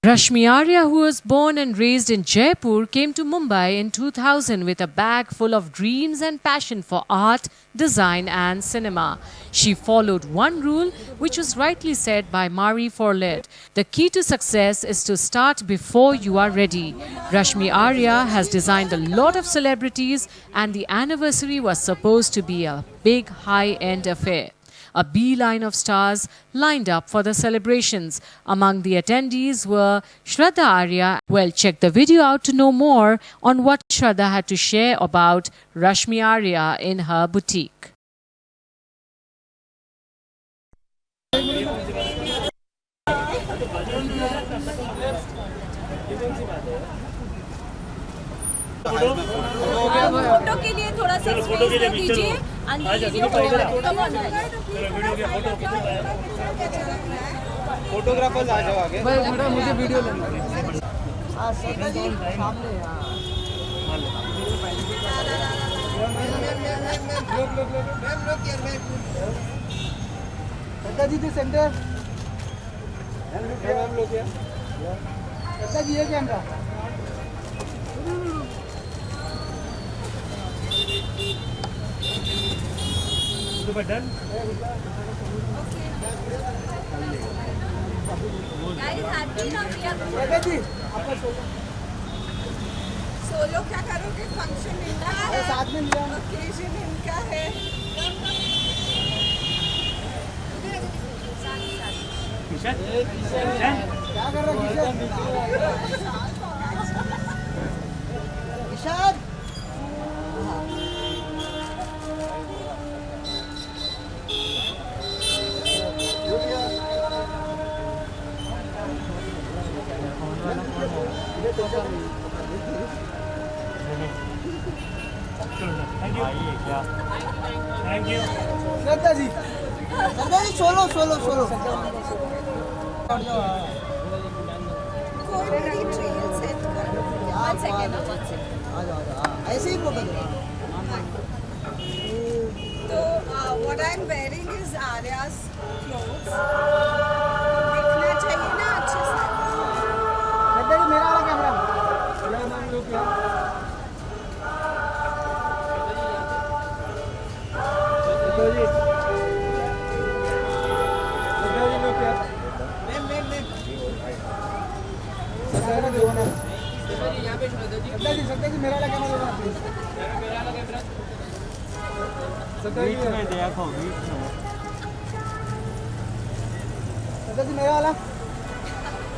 Rashmi Arya, who was born and raised in Jaipur, came to Mumbai in 2000 with a bag full of dreams and passion for art, design and cinema. She followed one rule, which was rightly said by Marie Forleo: the key to success is to start before you are ready. Rashmi Arya has designed a lot of celebrities, and the anniversary was supposed to be a big high-end affair. A beeline of stars lined up for the celebrations. Among the attendees were Shraddha Arya. Well, check the video out to know more on what Shraddha had to share about Rashmi Arya in her boutique. Photo के लिए थोड़ा सा space दे दीजिए। Photographers आ जाओ आगे। भाई madam मुझे video लेना है। सामने जी थे सेंटर जी ये camera Guys, happy now we are solo क्या करोगे? फंक्शन इनका है, साथ में लिया ओकेजन इनका है। क्या कर रहा है Kishan? Thank you Shraddha ji solo solo solo कोई बड़ी ट्रेल सेट करो। वन सेकंड आ जाओ ऐसे ही फोटो तो what I am wearing is Arya's clothes. दिखना चाहिए ना अच्छे से। श्रद्धा जी मेरा वाला कैमरा श्रद्धा जी मेरा वाला कैमरा देना प्लीज। श्रद्धा जी मेरा वाला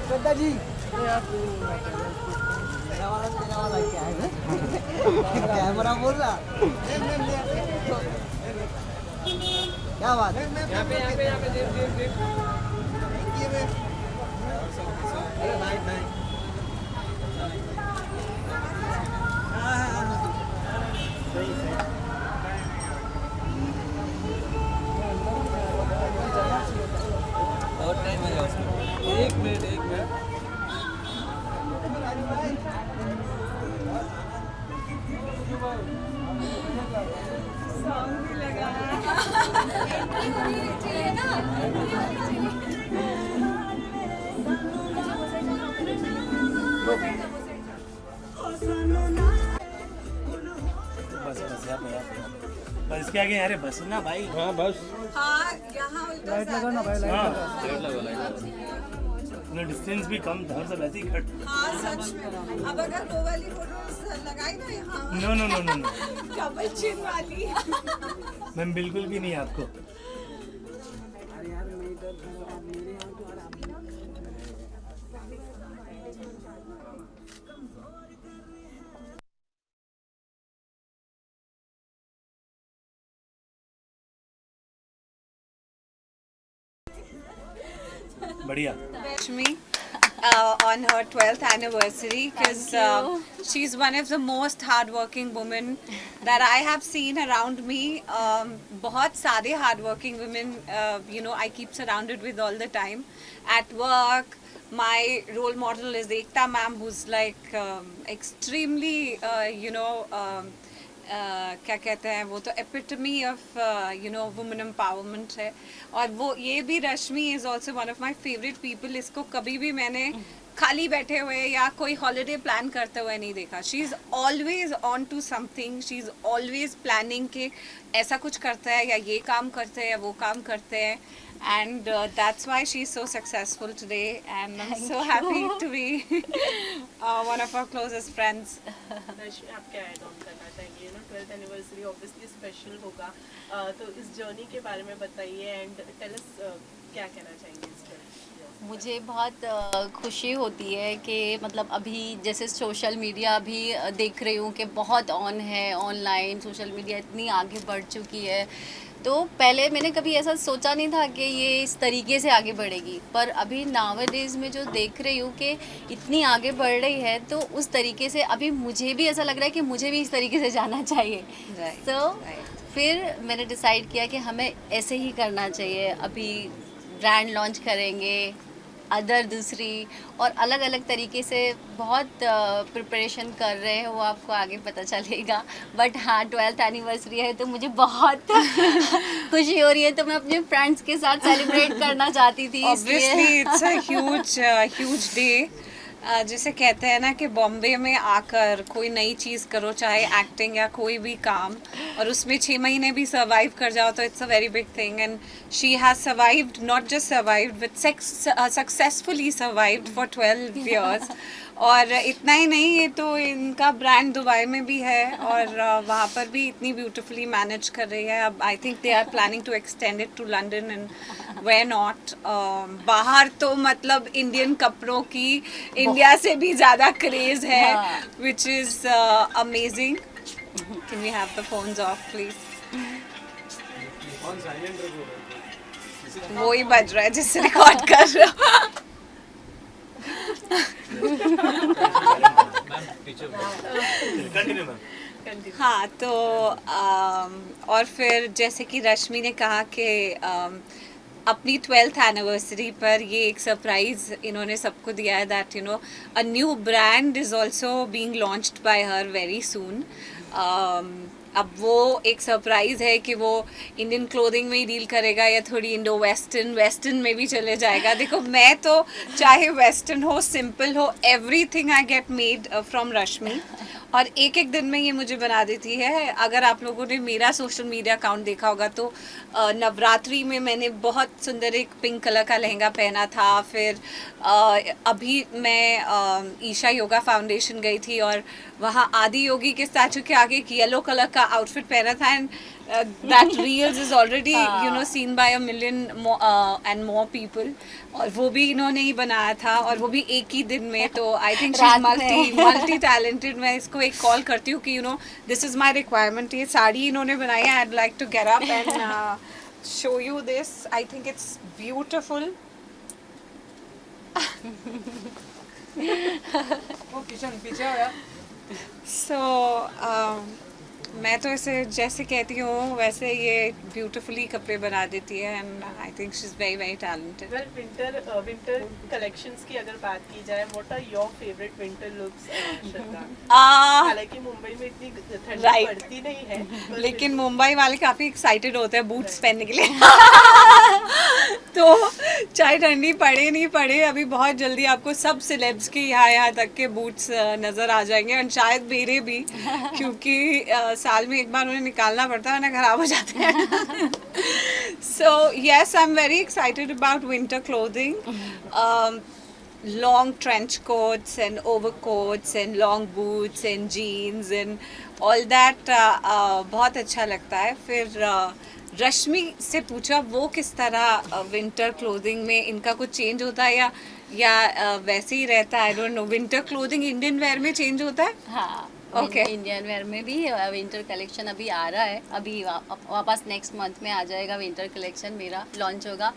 श्रद्धा जी मेरा वाला क्या है कैमरा बोल रहा क्या बात है? यहाँ पे देख अरे भाई और टाइम है एक मिनट सॉन्ग भी लगा बस क्या आगे यार बस ना भाई। हाँ बस हाँ यहाँ उल्टा लाइट लगा ना भाई लाइट लगा डिस्टेंस भी कम था सब ऐसे ही खट। हाँ सच में। अब अगर वो वाली फोटो लगाई ना यहाँ no no no no double chin वाली मैम बिल्कुल भी नहीं आपको। बढ़िया. Rashmi on her 12th anniversary because she's one of the most hardworking women that I have seen around me. बहुत सारे hardworking women, I keep surrounded with all the time. At work, my role model is Ekta ma'am, who's like extremely, क्या कहते हैं वो तो epitome of women empowerment है. और वो ये भी Rashmi is also one of my favourite people. इसको कभी भी मैंने खाली बैठे हुए या कोई हॉलीडे प्लान करते हुए नहीं देखा. She is always on to something. She is always planning के ऐसा कुछ करते हैं या ये काम करते हैं या वो काम करते हैं. And that's why she's so successful today, and I'm so happy to be one of our closest friends. रश्मि, आप क्या ऐड ऑन करना चाहेंगे? 12th एनिवर्सरी ऑब्वियसली स्पेशल होगा, तो इस जर्नी के बारे में बताइए एंड टेल अस क्या कहना चाहेंगे इस पर. मुझे बहुत खुशी होती है कि मतलब अभी जैसे सोशल मीडिया अभी देख रही हूँ कि बहुत ऑन है. ऑनलाइन सोशल मीडिया इतनी आगे बढ़ चुकी है, तो पहले मैंने कभी ऐसा सोचा नहीं था कि ये इस तरीके से आगे बढ़ेगी. पर अभी नावडेज में जो देख रही हूँ कि इतनी आगे बढ़ रही है, तो उस तरीके से अभी मुझे भी ऐसा लग रहा है कि मुझे भी इस तरीके से जाना चाहिए. फिर मैंने डिसाइड किया कि हमें ऐसे ही करना चाहिए. अभी ब्रांड लॉन्च करेंगे, अदर दूसरी और अलग अलग तरीके से बहुत प्रिपरेशन कर रहे हैं, वो आपको आगे पता चलेगा. बट हाँ, 12th एनिवर्सरी है तो मुझे बहुत खुशी हो रही है, तो मैं अपने फ्रेंड्स के साथ सेलिब्रेट करना चाहती थी. Obviously, it's a huge day. जैसे कहते हैं ना कि बॉम्बे में आकर कोई नई चीज़ करो, चाहे एक्टिंग या कोई भी काम, और उसमें 6 महीने भी सर्वाइव कर जाओ, तो it's a very big thing. And she has survived, not just survived but successfully survived for 12 years. और इतना ही नहीं, ये तो इनका ब्रांड दुबई में भी है और वहाँ पर भी इतनी ब्यूटीफुली मैनेज कर रही है. अब I think they are planning to extend it to London and where not. बाहर तो मतलब इंडियन कपड़ों की इंडिया से भी ज़्यादा क्रेज़ है, which is amazing. Can we have the phones off please? वो ही बज रहा है जिससे रिकॉर्ड कर रहा हूँ. Continue ma'am. हाँ, तो और फिर जैसे कि रश्मि ने कहा कि अपनी 12th एनिवर्सरी पर ये एक सरप्राइज़ इन्होंने सबको दिया है, that a new brand is also being launched by her very soon. अब वो एक सरप्राइज़ है कि वो इंडियन क्लोथिंग में ही डील करेगा या थोड़ी इंडो वेस्टर्न में भी चले जाएगा. देखो, मैं तो चाहे वेस्टर्न हो, सिंपल हो, everything I get made from Rashmi. और एक एक दिन में ये मुझे बना देती है. अगर आप लोगों ने मेरा सोशल मीडिया अकाउंट देखा होगा तो नवरात्रि में मैंने बहुत सुंदर एक पिंक कलर का लहंगा पहना था. फिर अभी मैं ईशा योगा फाउंडेशन गई थी और वहाँ आदि योगी के स्टैचू के आगे एक येलो कलर का आउटफिट पहना था. And that reels is already seen by 1 million and more people. और वो भी इन्होंने ही बनाया था और वो भी एक ही दिन में. तो आई think she is multi talented. मैं इसको एक कॉल करती हूँ कि दिस इज माई रिक्वायरमेंट. ये साड़ी इन्होंने बनाई है. I'd like to get up and show you this. I think it's beautiful. वो किचन पीछे हो यार. So मैं तो इसे जैसे कहती हूँ वैसे ये ब्यूटीफुली कपड़े बना देती है. And I think she is very very talented. Well, winter collections की अगर बात की जाए, what are your favourite winter looks? हालांकि मुंबई में इतनी ठंडी पड़ती नहीं है, लेकिन मुंबई वाले काफ़ी एक्साइटेड होते हैं बूट्स पहनने के लिए. तो चाहे ठंडी पड़े नहीं पड़े, अभी बहुत जल्दी आपको सब सेलेब्स के यहाँ तक के बूट्स नज़र आ जाएंगे. और शायद मेरे भी, क्योंकि साल में एक बार उन्हें निकालना पड़ता है ना, ख़राब हो जाते हैं. So yes, I am very excited about winter clothing. long trench coats and overcoats and long boots and jeans and all that. बहुत अच्छा लगता है. फिर रश्मि से पूछा वो किस तरह विंटर क्लोथिंग में इनका कुछ चेंज होता है या वैसे ही रहता है. I don't know. Winter clothing Indian wear में चेंज होता है? हाँ, Okay. इंडियन वेयर में भी विंटर कलेक्शन अभी आ रहा है. अभी वापस नेक्स्ट मंथ में आ जाएगा विंटर कलेक्शन. मेरा लॉन्च होगा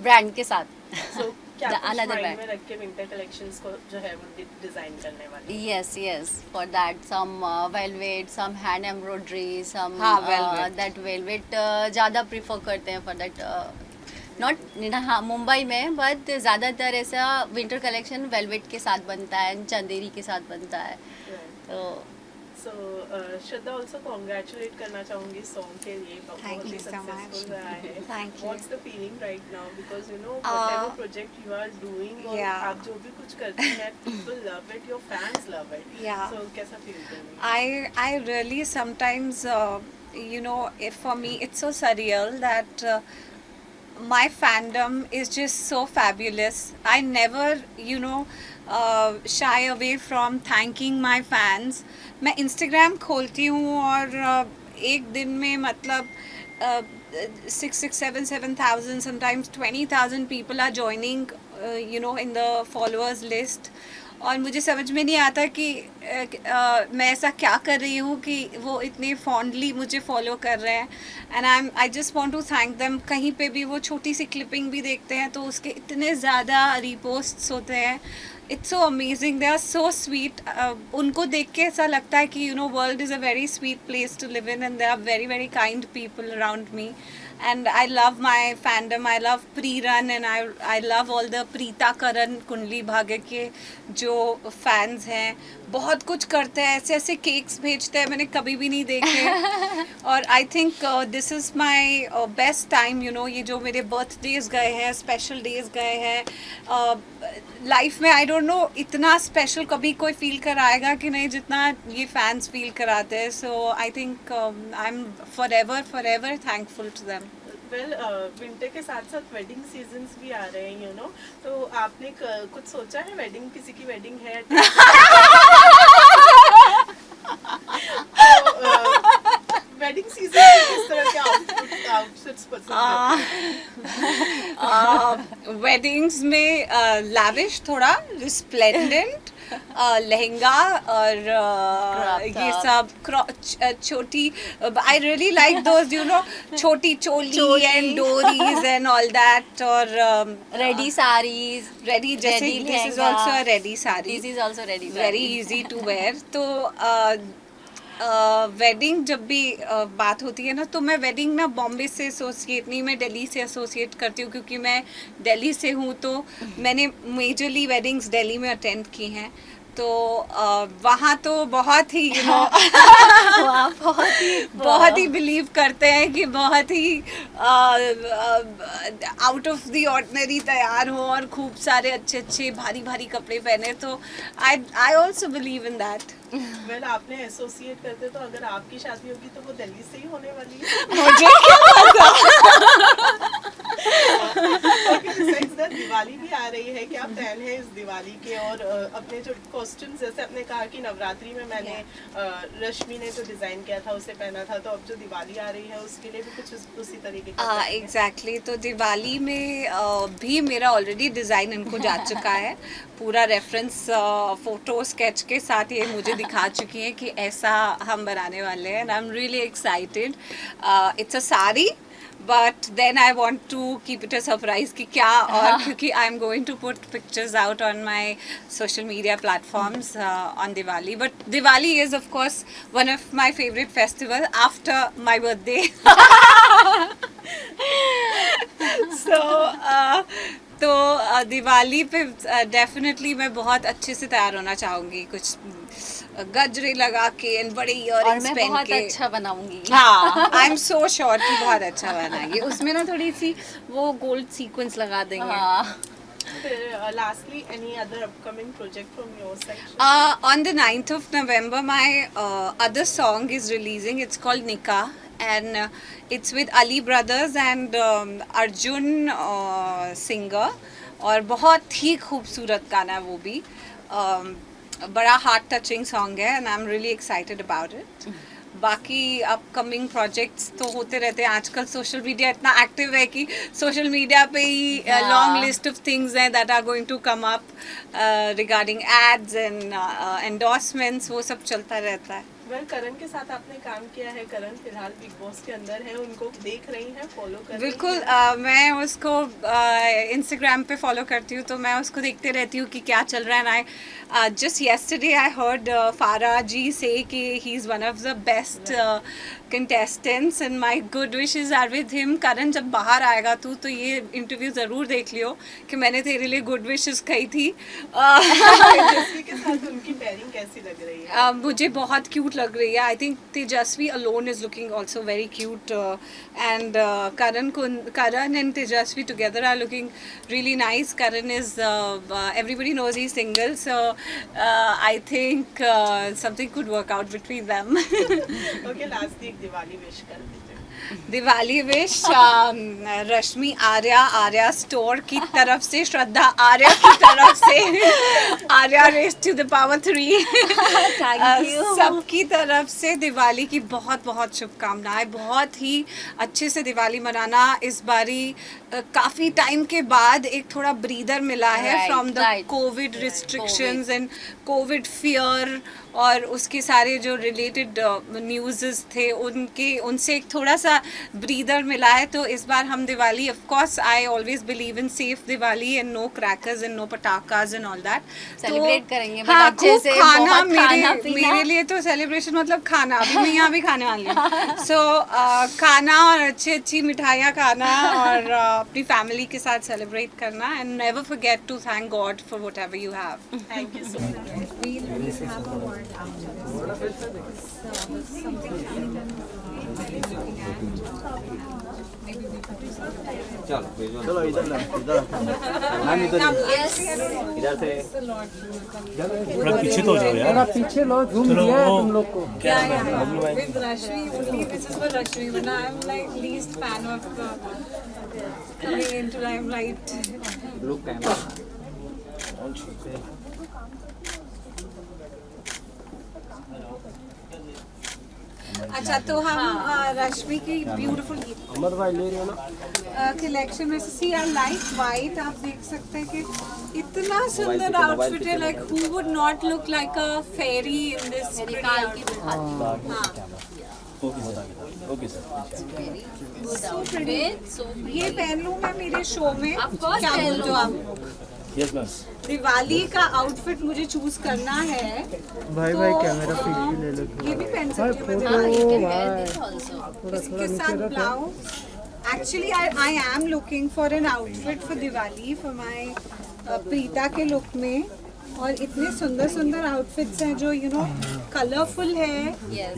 ब्रांड के साथ. सो क्या कुछ Another माइंड brand. में रख के विंटर कलेक्शंस को जो है वो डिजाइन करने वाली? Yes. For that, some velvet, some hand embroidery, some हाँ, velvet. that velvet ज़्यादा prefer करते हैं for that. Not हाँ मुंबई में, but ज़्यादातर ऐसा विंटर कलेक्शन वेलवेट के साथ बनता है, चंदेरी के साथ बनता है. तो सो श्रद्धा ऑल्सो कॉन्ग्रेचुलेट करना चाहूँगी सॉन्ग के लिए, बहुत Thank ही you so much. सक्सेसफुल रहा है. Thank you. What's the feeling right now, because you know whatever project you are doing और Yeah. आप जो भी कुछ करती हैं, people love it, your fans love it. Yeah. So कैसा फील कर रही हैं? I really sometimes, you know, if for me it's so surreal that my fandom is just so fabulous. I never, you know, shy away from thanking my fans. मैं Instagram खोलती हूँ और एक दिन में मतलब 7,000 sometimes 20,000 people are joining, you know, in the followers list. और मुझे समझ में नहीं आता कि मैं ऐसा क्या कर रही हूँ कि वो इतने फॉन्डली मुझे फॉलो कर रहे हैं. And I just want to thank them. कहीं पे भी वो छोटी सी क्लिपिंग भी देखते हैं तो उसके इतने ज़्यादा रीपोस्ट्स होते हैं. It's so amazing, they are so sweet. उनको देख के ऐसा लगता है कि you know world is a very sweet place to live in and they are very very kind people around me. And I love my fandom. I love Pre-Run and I love all the Preeta Karan Kundali Bhagya के जो fans हैं. बहुत कुछ करते हैं, ऐसे ऐसे cakes भेजते हैं, मैंने कभी भी नहीं देखे. और I think this is my best time, you know, ये जो मेरे birthdays गए हैं, special days गए हैं, लाइफ में I don't know इतना स्पेशल कभी कोई फील कराएगा कि नहीं जितना ये फैंस फील कराते हैं. So I think I am forever thankful to them. Well winter के साथ साथ वेडिंग सीजन्स भी आ रहे हैं, यू नो, तो आपने कुछ सोचा है? वेडिंग, किसी की वेडिंग है? वेडिंग सीजन में किस तरह के आउटफिट्स पसंद है? वेडिंग्स में लैविश, थोड़ा स्प्लेंडेंट लहंगा और ये सब छोटी. I really like those, you know, छोटी चोली एंड डोरीज एंड ऑल दैट. और रेडी साड़ीज, रेडी, जैसे this is also a ready sari, this is also ready, very easy to wear. तो वेडिंग जब भी बात होती है ना, तो मैं वेडिंग ना बॉम्बे से एसोसिएट नहीं, मैं दिल्ली से एसोसिएट करती हूँ क्योंकि मैं दिल्ली से हूँ. तो मैंने मेजरली वेडिंग्स दिल्ली में अटेंड की हैं. तो वहाँ तो बहुत ही यू नो बहुत ही बिलीव करते हैं कि बहुत ही आउट ऑफ द ऑर्डिनरी तैयार हो और खूब सारे अच्छे अच्छे भारी भारी कपड़े पहने. तो I also believe in that. Well आपने एसोसिएट करते, तो अगर आपकी शादी होगी तो वो दिल्ली से ही होने वाली है. मुझे क्या पता. दिवाली भी आ रही है, क्या प्लान है इस दिवाली के? और अपने जो कॉस्ट्यूम्स, जैसे आपने कहा कि नवरात्रि में मैंने रश्मि ने जो डिजाइन किया था उसे पहना था, तो अब जो दिवाली आ रही है उसके लिए भी कुछ उसी तरीके का? एग्जैक्टली. तो दिवाली में भी मेरा ऑलरेडी डिज़ाइन इनको जा चुका है. पूरा रेफरेंस फोटो स्केच के साथ ये मुझे दिखा चुकी है कि ऐसा हम बनाने वाले हैं. And I am really excited. It's a sari, but then I want to keep it a surprise कि क्या. और क्योंकि I'm going to put pictures out on my social media platforms on Diwali. But Diwali is of course one of my favorite festivals after my birthday. So तो दिवाली पे definitely मैं बहुत अच्छे से तैयार होना चाहूँगी. कुछ गजरे लगा के एंड बड़े इयररिंग्स पहन के. बहुत अच्छा बनाऊंगी. हाँ, आई एम सो श्योर कि बहुत अच्छा बनाएंगे. उसमें ना थोड़ी सी वो गोल्ड सीक्वेंस लगा देंगे. फिर lastly, any other upcoming project from your side? On the 9th of November, my other song is releasing. It's called Nikah, and it's with Ali Brothers and Arjun singer. और बहुत ही खूबसूरत गाना है वो भी. बड़ा हार्ट टचिंग सॉन्ग है and I am really excited about it. बाकी अपकमिंग प्रोजेक्ट्स तो होते रहते हैं. आजकल सोशल मीडिया इतना एक्टिव है कि सोशल मीडिया पे ही लॉन्ग लिस्ट ऑफ थिंग्स हैं that are going to come up regarding ads and endorsements. वो सब चलता रहता है. वेल करण के साथ आपने काम किया है, करण फिलहाल बिग बॉस के अंदर है, उनको देख रही हैं, फॉलो कर रही बिल्कुल हैं? मैं उसको इंस्टाग्राम पे फॉलो करती हूँ, तो मैं उसको देखते रहती हूँ कि क्या चल रहा है। And just yesterday I heard Farah ji से कि he is one of the best contestants and my good wishes are with him. Karan जब बाहर आएगा तो ये इंटरव्यू ज़रूर देख लियो कि मैंने तेरे लिए गुड विशेस कही थी। तेजस्वी के साथ उनकी पेयरिंग कैसी लग रही है? मुझे बहुत क्यूट लग रही है। I think Tejasswi alone is looking also very cute and Karan and Tejasswi together are looking really nice. Karan is everybody knows he's single, so I think something could work out between them. Okay, last एक Diwali wish कर दीजिए। Diwali wish Rashmi Arya store की तरफ से, श्रद्धा आर्या की तरफ से, Arya race to the power 3 सबकी तरफ से दिवाली की बहुत बहुत शुभकामनाएं। बहुत ही अच्छे से दिवाली मनाना। इस बारी काफ़ी टाइम के बाद एक थोड़ा ब्रीदर मिला है from the Covid restrictions and Covid fear, और उसके सारे जो रिलेटेड न्यूज़ थे उनसे एक थोड़ा सा ब्रीदर मिला है। तो इस बार हम Diwali, of course I always believe in safe Diwali and no crackers and no पटाखास एंड ऑल दैट। सेलिब्रेट करेंगे हाँ, अच्छे से, खाना बहुत खाना पीना। मेरे लिए तो सेलिब्रेशन मतलब खाना। अभी मैं यहाँ भी खाने वाली हूँ। सो खाना और अच्छी मिठाइयाँ खाना और अपनी फैमिली के साथ सेलिब्रेट करना and never forget to thank God for whatever you have. Thank you so much. चलो इधर मैम, इधर से थोड़ा पीछे तो हो जाओ यार, पीछे लो, झूम दिया है तुम लोग को। क्या with Rashmi, only this is for Rashmi, but I'm like least fan of coming into limelight. Look camera. अच्छा, तो हम रश्मि की ब्यूटीफुल अमर भाई ले रहे हो ना? कलेक्शन में से सी आई लाइक वाइट। आप देख सकते हैं कि इतना सुंदर आउटफिट है। Like who would not look like a fairy in this निकाल के दिखाती ओके सर। ये पहन लूँ मैं मेरे शो में? course क्या पहन बोलते लो। हो आप? Yes ma'am. दिवाली का आउटफिट मुझे चूज करना है। भाई तो, भाई कैमरा फिर ले लो। ये भी पहन सकती हूँ मैं हाँ, दिवाली you के can wear लिए। this also. इसके साथ blouse. Actually I am looking for an outfit for Diwali for my Preeta के लुक में। और इतने सुंदर सुंदर आउटफिट्स हैं जो यू नो कलरफुल है। Yes.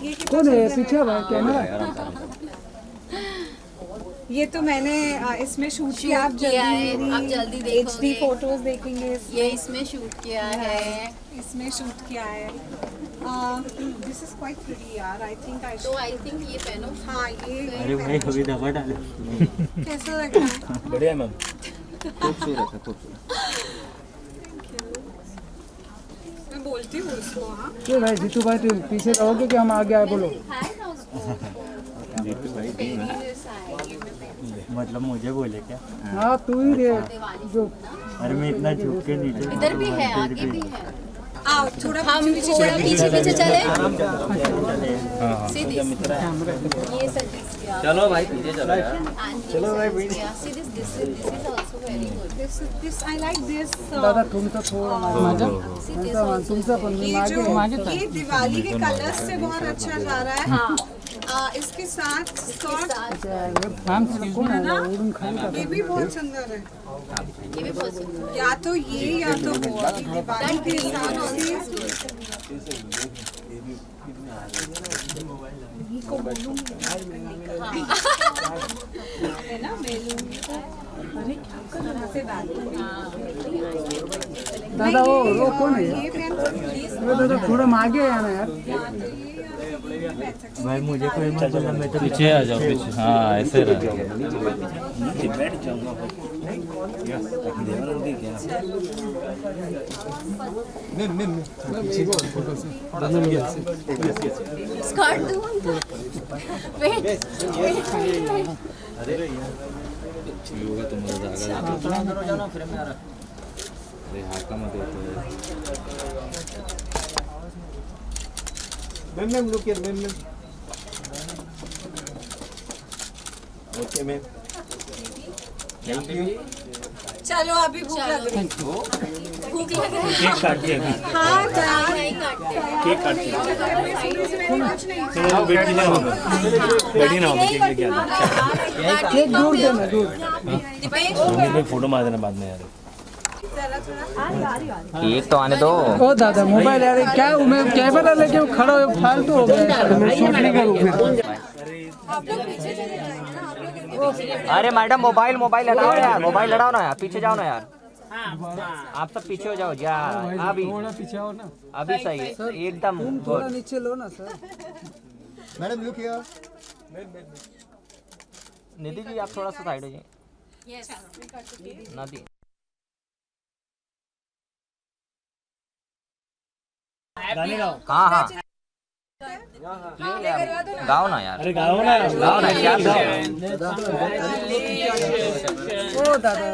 ये कितना कौन है सुंदर पीछे भाई कैमरा? ये तो मैंने इसमें शूट किया। आप किया है, आप जल्दी जल्दी मेरी HD देखोगे। फोटोज देखेंगे। ये इसमें शूट किया है, इसमें शूट किया है। दिस इज क्वाइट प्रीटी यार। आई थिंक आई तो आई थिंक ये पहनो। हाँ, ये अरे भाई कभी दबा डाले। कैसा लग रहा है? बढ़िया मैम, खूबसूरत है, खूबसूरत। मैं बोलती हूँ उसको। हाँ, ये भाई जीतू भाई तुम पीछे रहोगे कि हम आगे आए बोलो? जीतू भाई मतलब मुझे बोले क्या? हाँ तू ही रे जो। अरे मैं इतना झुक के नीचे। इधर भी है, आगे भी है। आओ थोड़ा हम थोड़ा पीछे पीछे चले। सीधी हाँ, ये सब चीज किया। चलो भाई पीछे चलो यार। चलो भाई पीछे। See this is also very good. This I like this. दादा तुमचा थोडा माझा See this also. तुमचा पण मी ये मागे जो ये दिवाली के कलर्स से बहुत अच्छा जा रहा है। हाँ, इसके साथ स्कर्ट काम कोण आहे उडून खाली टाक. ये भी बहुत सुंदर है। ये भी बहुत सुंदर है। या तो ये या तो वो। अभी दिवाली के हिसाब से को बोलूंगी है ना, मैं लूंगी। अरे क्या से बात दादा वो कोण आहे? ये पहन सकती अरे दादा थोडं मागे या ना यार. भाई मुझे कोई मतलब मैं तो पीछे आ जाओ पीछे। हाँ ऐसे रह बैठ जाऊंगा। स्कर्ट दूँ उनको? वेट अरे योगा तुम्हाला जागा जाना फिर मैं आ रहा। अरे हाका मध्ये येतो। Ma'am look here ma'am okay ma'am thank you चलो अभी भूख लग रही भूख लग रही केक काट दिया अभी हाँ केक काट दिया चलो बैठी ना होगा बैठी ना होगा केक लेके आना केक दूर देना दूर मम्मी फोटो मार देना बाद में यार केक तो आने दो। ओ दादा मोबाइल यार क्या मैं कैमरा लेके खड़ा हो फालतू हो गया मैं शूट नहीं करूँ फिर। अरे मैडम मोबाइल हटाओ यार, मोबाइल हटाओ ना यार, पीछे जाओ ना यार, आप सब पीछे हो जाओ यार। अभी थोड़ा पीछे आओ ना अभी सही है एकदम थोड़ा नीचे लो ना sir. Madam look here Nidhi ji आप थोड़ा सा साइड हो जाइए। नदी गाने गाओ हाँ गाओ ना यार, अरे गाओ ना क्या ओ दादा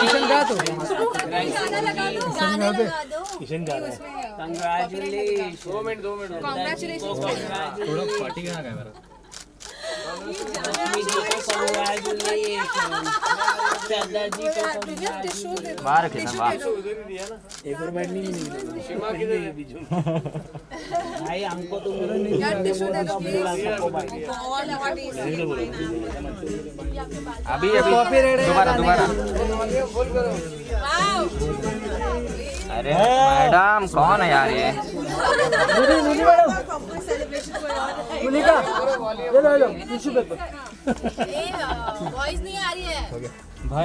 किशन गा तो किशन गा रहा है थोड़ा पार्टी का कैमरा बाहर किशन बाहर एक और बैठ नहीं भाई हमको तो अभी दोबारा अरे मैडम कौन है यार ये? मोनिका ये लो टिश्यू पेपर वॉइस नहीं आ रही है, भाई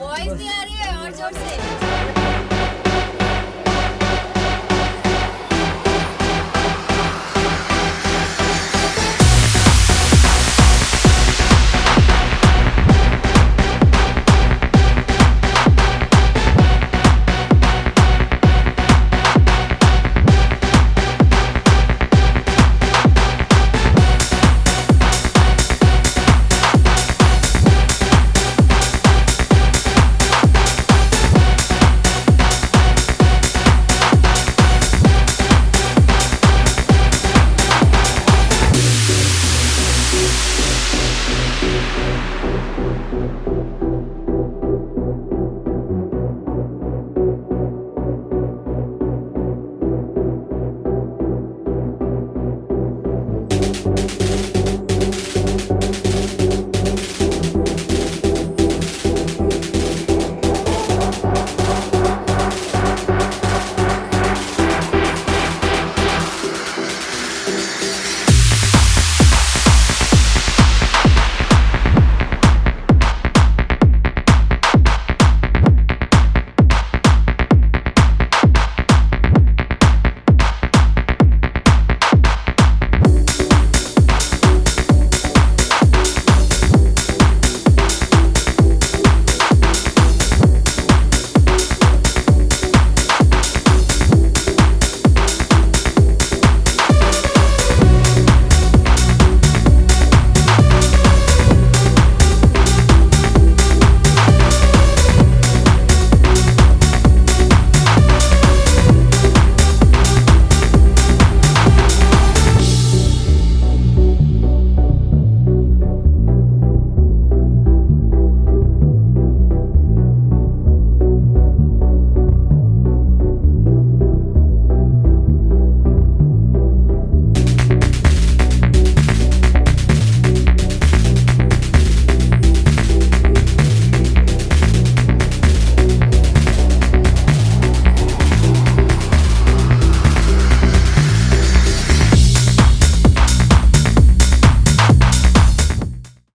वॉइस नहीं आ रही है और जोर से